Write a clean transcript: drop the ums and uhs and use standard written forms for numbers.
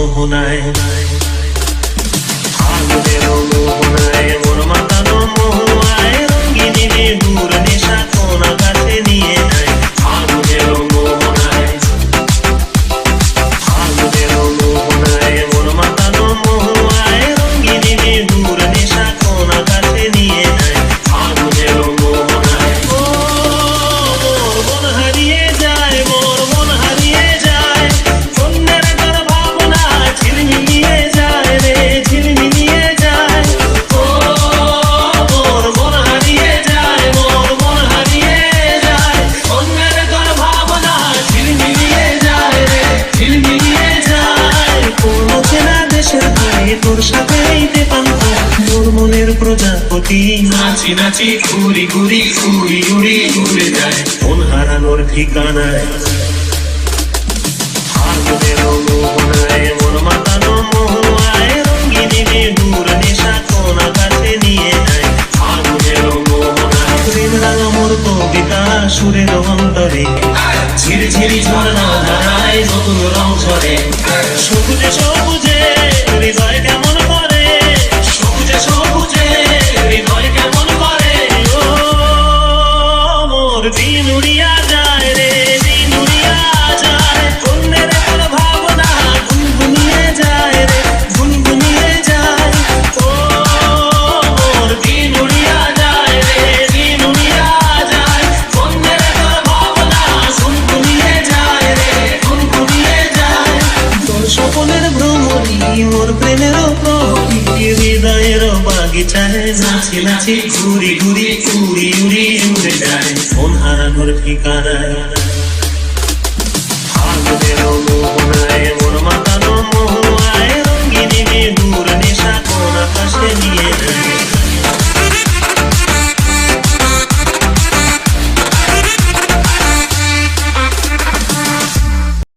মোহনায়, ফাগুনের মোহনায় মন মাতানো মহুয়ায়, রঙিনী বেহুর নেশা কোন আকাশে নিয়ে যায়। ফাগুনের মোহনায়, ফাগুনের মোহনায় মন মাতানো মহুয়ায়, রঙিনী বেহুর নেশা কোন আকাশে নিয়ে যায়। ফাগুনের মোহনায় ও মোর মন হারিয়ে যায়, মোর মন হারিয়ে যায়, অন্যের তোর ভাবনা ঝিলমিলিয়ে যায় রে, ঝিলমিলিয়ে যায়। ও মোর মন হারিয়ে যায়, মোর মন হারিয়ে যায়, অন্যের তোর ভাবনা ঝিলমিলিয়ে যায় রে, ঝিলমিলিয়ে যায়। কোন চেনা দেশের গায়ে তোর সাথে এইতে পান্ত, মোর মনের প্রজাপতি নাচি নাচি ঘুরি ঘুরি উড়ি উড়ি উড়ে যায় মন হারানোর ঠিকানায়। ফাগুনের মোহনায় মন মাতানো মহুয়ায়, রঙিনী বেহুর নেশা কোন আকাশে নিয়ে যায়। ফাগুনের মোহনায় প্রেম রাঙা মোর কবিতা সুরের অন্তরে, ঝিরঝিরি ঝর্ণা ধারায় নতুন রং ঝরে। সবুজে সবুজে হৃদয় কেমন করে, সবুজে সবুজে হৃদয় কেমন করে। ও মোর দিন উড়িয়া যায় রে, দিন উড়িয়া যায়, অন্যের তোর ভাবনা গুনগুনিয়ে যায় রে, গুনগুনিয়ে যায়। ও মোর দিন উড়িয়া যায় রে, দিন উড়িয়া যায়, অন্যের তোর ভাবনা গুনগুনিয়ে যায় রে, গুনগুনিয়ে যায়। তোর স্বপনের ভ্রমণী মোর প্রেমেরও প্রহরী, হৃদয়ের বাগিচায় নাচি নাচি ঘুরি ঘুরি উড়ি উড়ি উড়ে যায় মন হারানোর ঠিকানায়।